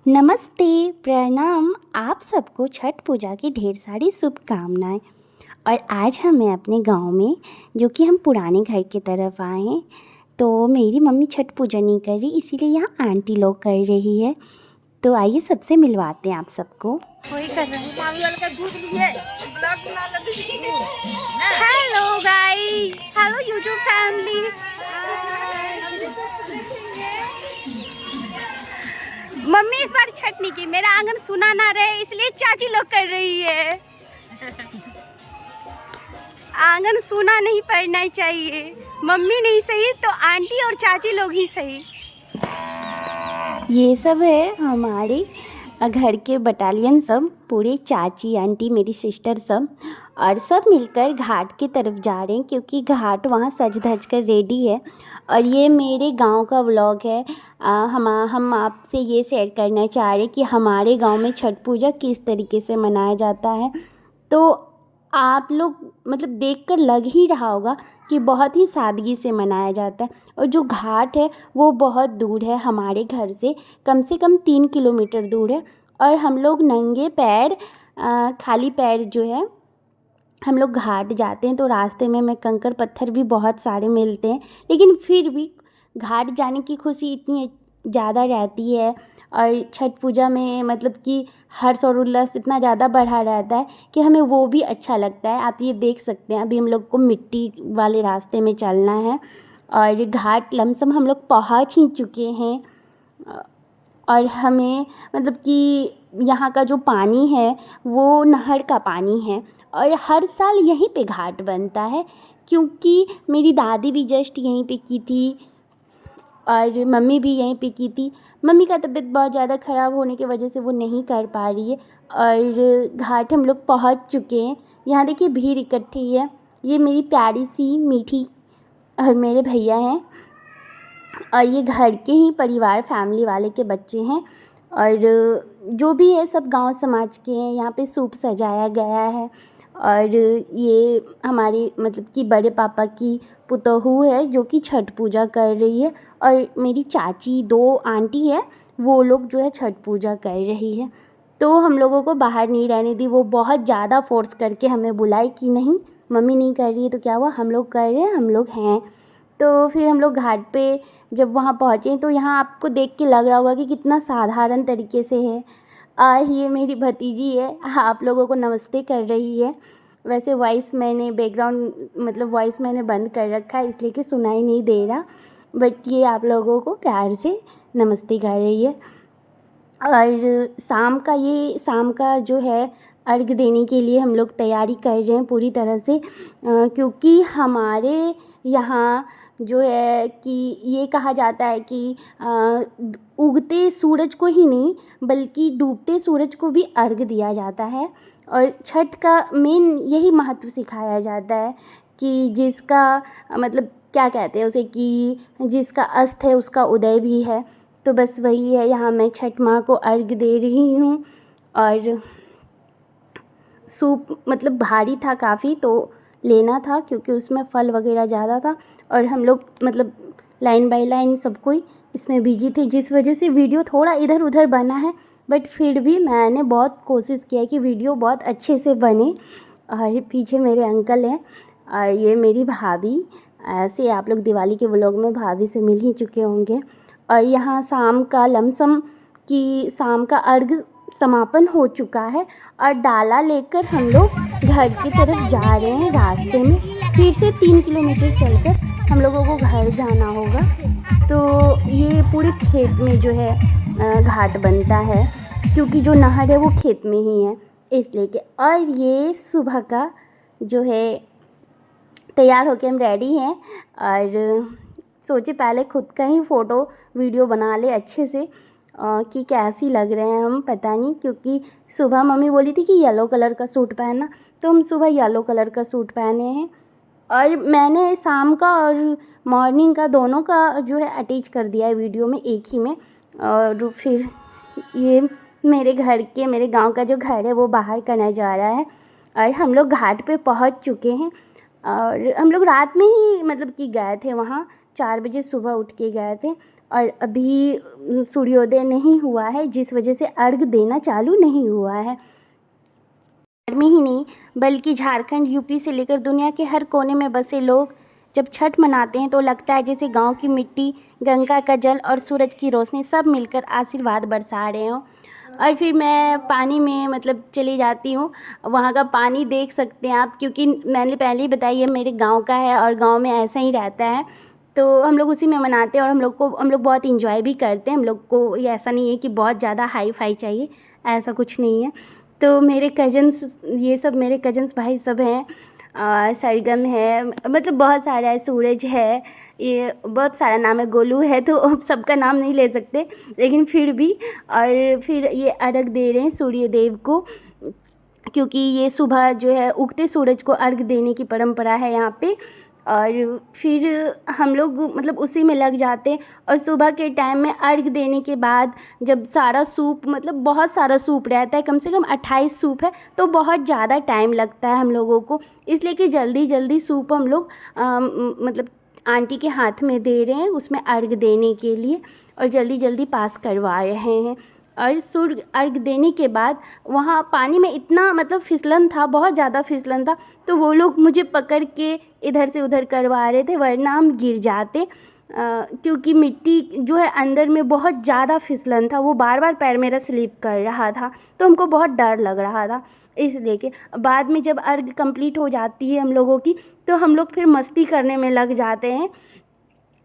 नमस्ते, प्रणाम। आप सबको छठ पूजा की ढेर सारी शुभकामनाएं। और आज हमें अपने गांव में, जो कि हम पुराने घर की तरफ आए हैं, तो मेरी मम्मी छठ पूजा नहीं कर रही, इसीलिए यहाँ आंटी लोग कर रही है। तो आइए सबसे मिलवाते हैं आप सबको। वही कर रहे हैं। Hello guys, hello YouTube family. Mummy इस बार छठ नहीं की, मेरा आंगन सुना ना रहे इसलिए चाची लोग कर रही है। आंगन सुना नहीं पड़ना चाहिए, मम्मी नहीं सही तो आंटी और चाची लोग ही सही। ये सब है हमारे घर के बटालियन, सब पूरे चाची आंटी मेरी सिस्टर सब, और सब मिलकर घाट की तरफ जा रहे हैं क्योंकि घाट वहाँ सज धज कर रेडी है। और ये मेरे गांव का व्लॉग है। हम आपसे ये शेयर करना चाह रहे हैं कि हमारे गांव में छठ पूजा किस तरीके से मनाया जाता है। तो आप लोग मतलब देखकर लग ही रहा होगा कि बहुत ही सादगी से मनाया जाता है। और जो घाट है वो बहुत दूर है हमारे घर से कम 3 किलोमीटर दूर है। और हम लोग नंगे पैर, खाली पैर जो है, हम लोग घाट जाते हैं। तो रास्ते में कंकड़ पत्थर भी बहुत सारे मिलते हैं, लेकिन फिर भी घाट जाने की खुशी इतनी ज़्यादा रहती है। और छठ पूजा में मतलब कि हर्ष और उल्लास इतना ज़्यादा बढ़ा रहता है कि हमें वो भी अच्छा लगता है। आप ये देख सकते हैं, अभी हम लोग को मिट्टी वाले रास्ते में चलना है और घाट लमसम हम लोग पहुँच ही चुके हैं। और हमें मतलब कि यहाँ का जो पानी है वो नहर का पानी है और हर साल यहीं पे घाट बनता है, क्योंकि मेरी दादी भी जस्ट यहीं पे की थी और मम्मी भी यहीं पे की थी। मम्मी का तबीयत बहुत ज़्यादा ख़राब होने की वजह से वो नहीं कर पा रही है। और घाट हम लोग पहुँच चुके हैं। यहाँ देखिए भीड़ इकट्ठी है। ये मेरी प्यारी सी मीठी और मेरे भैया हैं, और ये घर के ही परिवार फैमिली वाले के बच्चे हैं। और जो भी है सब गांव समाज के हैं। यहाँ पे सूप सजाया गया है और ये हमारी मतलब कि बड़े पापा की पुतोहू है जो कि छठ पूजा कर रही है। और मेरी चाची 2 आंटी है, वो लोग जो है छठ पूजा कर रही है। तो हम लोगों को बाहर नहीं रहने दी। वो बहुत ज़्यादा फोर्स करके हमें बुलाई कि नहीं, मम्मी नहीं कर रही है तो क्या हुआ, हम लोग कर रहे हैं, हम लोग हैं। तो फिर हम लोग घाट पे जब वहाँ पहुँचे तो यहाँ आपको देख के लग रहा होगा कि कितना साधारण तरीके से है। ये मेरी भतीजी है, आप लोगों को नमस्ते कर रही है। वैसे वॉइस मैंने बैकग्राउंड मतलब वॉइस मैंने बंद कर रखा है इसलिए कि सुनाई नहीं दे रहा, बट ये आप लोगों को प्यार से नमस्ते कर रही है। और शाम का जो है अर्घ देने के लिए हम लोग तैयारी कर रहे हैं पूरी तरह से, क्योंकि हमारे यहाँ जो है कि ये कहा जाता है कि उगते सूरज को ही नहीं बल्कि डूबते सूरज को भी अर्घ दिया जाता है। और छठ का मेन यही महत्व सिखाया जाता है कि जिसका मतलब क्या कहते हैं उसे, कि जिसका अस्त है उसका उदय भी है। तो बस वही है, यहाँ मैं छठ माँ को अर्घ दे रही हूँ। और सूप मतलब भारी था काफ़ी, तो लेना था क्योंकि उसमें फल वगैरह ज़्यादा था। और हम लोग मतलब लाइन बाय लाइन सब कोई इसमें बिजी थे, जिस वजह से वीडियो थोड़ा इधर उधर बना है, बट फिर भी मैंने बहुत कोशिश किया कि वीडियो बहुत अच्छे से बने। और पीछे मेरे अंकल हैं और ये मेरी भाभी। ऐसे आप लोग दिवाली के व्लॉग में भाभी से मिल ही चुके होंगे। और यहाँ शाम का अर्घ समापन हो चुका है और डाला लेकर हम लोग घर की तरफ जा रहे हैं। रास्ते में फिर से 3 किलोमीटर चलकर हम लोगों को घर जाना होगा। तो ये पूरे खेत में जो है घाट बनता है, क्योंकि जो नहर है वो खेत में ही है इसलिए के। और ये सुबह का जो है तैयार होके हम रेडी हैं और सोचे पहले खुद का ही फ़ोटो वीडियो बना ले अच्छे से कि कैसी लग रहे हैं हम, पता नहीं। क्योंकि सुबह मम्मी बोली थी कि येलो कलर का सूट पहनना, तो हम सुबह येलो कलर का सूट पहने हैं। और मैंने शाम का और मॉर्निंग का दोनों का जो है अटैच कर दिया है वीडियो में एक ही में। और फिर ये मेरे गांव का जो घर है वो बाहर का नज़ारा है। और हम लोग घाट पे पहुंच चुके हैं। और हम लोग रात में ही मतलब कि गए थे वहाँ, 4 बजे सुबह उठ के गए थे। और अभी सूर्योदय नहीं हुआ है, जिस वजह से अर्घ देना चालू नहीं हुआ है। में ही नहीं बल्कि झारखंड, यूपी से लेकर दुनिया के हर कोने में बसे लोग जब छठ मनाते हैं तो लगता है जैसे गांव की मिट्टी, गंगा का जल और सूरज की रोशनी सब मिलकर आशीर्वाद बरसा रहे हों। और फिर मैं पानी में मतलब चली जाती हूँ, वहाँ का पानी देख सकते हैं आप, क्योंकि मैंने पहले ही बताया ये मेरे गांव का है और गांव में ऐसा ही रहता है, तो हम लोग उसी में मनाते हैं। और हम लोग बहुत इंजॉय भी करते हैं। हम लोग को ये ऐसा नहीं है कि बहुत ज़्यादा हाई फाई चाहिए, ऐसा कुछ नहीं है। तो मेरे कज़न्स, ये सब मेरे कज़न्स भाई सब हैं, सरगम है, मतलब बहुत सारा है, सूरज है, ये बहुत सारा नाम है, गोलू है, तो अब सबका नाम नहीं ले सकते, लेकिन फिर भी। और फिर ये अर्घ दे रहे हैं सूर्य देव को, क्योंकि ये सुबह जो है उगते सूरज को अर्घ देने की परंपरा है यहाँ पे। और फिर हम लोग मतलब उसी में लग जाते हैं। और सुबह के टाइम में अर्घ देने के बाद जब सारा सूप, मतलब बहुत सारा सूप रहता है, कम से कम 28 सूप है, तो बहुत ज़्यादा टाइम लगता है हम लोगों को, इसलिए कि जल्दी जल्दी सूप हम लोग मतलब आंटी के हाथ में दे रहे हैं उसमें अर्घ देने के लिए, और जल्दी जल्दी पास करवा रहे हैं। और सूर्य अर्घ देने के बाद वहाँ पानी में इतना मतलब फिसलन था, बहुत ज़्यादा फिसलन था, तो वो लोग मुझे पकड़ के इधर से उधर करवा रहे थे, वरना हम गिर जाते, क्योंकि मिट्टी जो है अंदर में बहुत ज़्यादा फिसलन था, वो बार बार पैर मेरा स्लिप कर रहा था, तो हमको बहुत डर लग रहा था। इसलिए कि बाद में जब अर्घ कंप्लीट हो जाती है हम लोगों की, तो हम लोग फिर मस्ती करने में लग जाते हैं।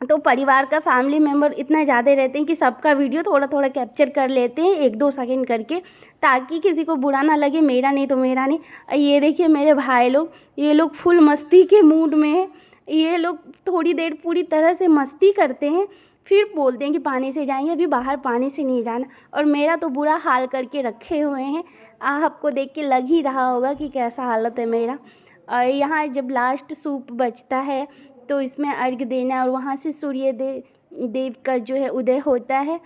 तो परिवार का फैमिली मेम्बर इतना ज़्यादा रहते हैं कि सबका वीडियो थोड़ा थोड़ा कैप्चर कर लेते हैं 1-2 सेकंड करके, ताकि किसी को बुरा ना लगे, मेरा नहीं तो मेरा नहीं। ये देखिए मेरे भाई लोग, ये लोग फुल मस्ती के मूड में हैं। ये लोग थोड़ी देर पूरी तरह से मस्ती करते हैं, फिर बोलते हैं कि पानी से जाएंगे, अभी बाहर पानी से नहीं जाना। और मेरा तो बुरा हाल करके रखे हुए हैं, आपको देख के लग ही रहा होगा कि कैसा हालत है मेरा। और यहाँ जब लास्ट सूप बचता है तो इसमें अर्घ देना, और वहाँ से सूर्य देव का जो है उदय होता है,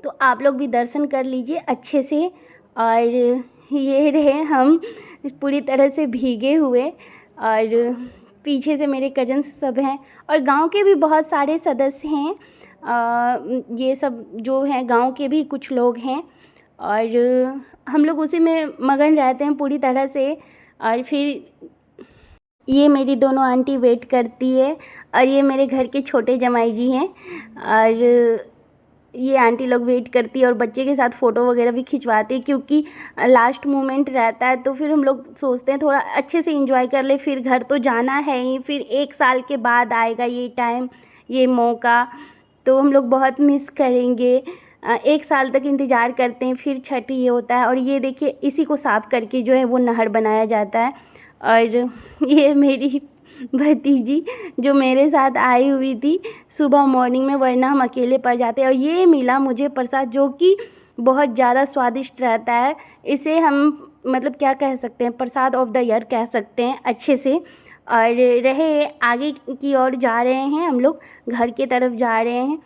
तो आप लोग भी दर्शन कर लीजिए अच्छे से। और ये रहे हम पूरी तरह से भीगे हुए, और पीछे से मेरे कज़न्स सब हैं, और गांव के भी बहुत सारे सदस्य हैं, ये सब जो हैं गांव के भी कुछ लोग हैं, और हम लोग उसी में मगन रहते हैं पूरी तरह से। और फिर ये मेरी दोनों आंटी वेट करती है, और ये मेरे घर के छोटे जमाई जी हैं, और ये आंटी लोग वेट करती है और बच्चे के साथ फ़ोटो वगैरह भी खिंचवाती है, क्योंकि लास्ट मोमेंट रहता है, तो फिर हम लोग सोचते हैं थोड़ा अच्छे से एंजॉय कर ले, फिर घर तो जाना है ही, फिर 1 साल के बाद आएगा ये टाइम, ये मौका, तो हम लोग बहुत मिस करेंगे। 1 साल तक इंतज़ार करते हैं, फिर छठ ये होता है। और ये देखिए इसी को साफ़ करके जो है वो नहर बनाया जाता है। और ये मेरी भतीजी जो मेरे साथ आई हुई थी सुबह मॉर्निंग में, वरना हम अकेले पड़ जाते। और ये मिला मुझे प्रसाद, जो कि बहुत ज़्यादा स्वादिष्ट रहता है। इसे हम मतलब क्या कह सकते हैं, प्रसाद ऑफ द ईयर कह सकते हैं अच्छे से। और रहे आगे की ओर जा रहे हैं हम लोग, घर के तरफ जा रहे हैं,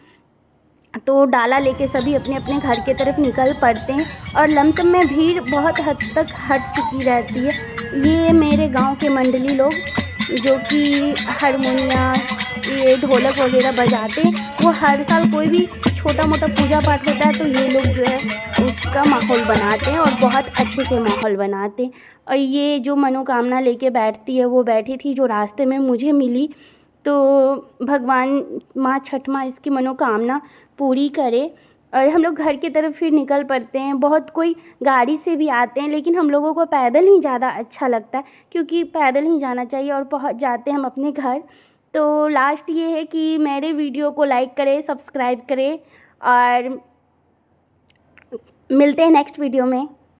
तो डाला लेके सभी अपने अपने घर के तरफ निकल पड़ते हैं। और लमसम में भीड़ बहुत हद तक हट चुकी रहती है। ये मेरे गांव के मंडली लोग जो कि हारमोनिया, ये ढोलक वगैरह बजाते हैं, वो हर साल कोई भी छोटा मोटा पूजा पाठ होता है तो ये लोग जो है उसका माहौल बनाते हैं, और बहुत अच्छे से माहौल बनाते हैं। और ये जो मनोकामना लेके बैठती है वो बैठी थी, जो रास्ते में मुझे मिली, तो भगवान माँ छठ माँ इसकी मनोकामना पूरी करे। और हम लोग घर की तरफ फिर निकल पड़ते हैं। बहुत कोई गाड़ी से भी आते हैं, लेकिन हम लोगों को पैदल ही ज़्यादा अच्छा लगता है, क्योंकि पैदल ही जाना चाहिए, और पहुंच जाते हैं हम अपने घर। तो लास्ट ये है कि मेरे वीडियो को लाइक करें, सब्सक्राइब करें, और मिलते हैं नेक्स्ट वीडियो में।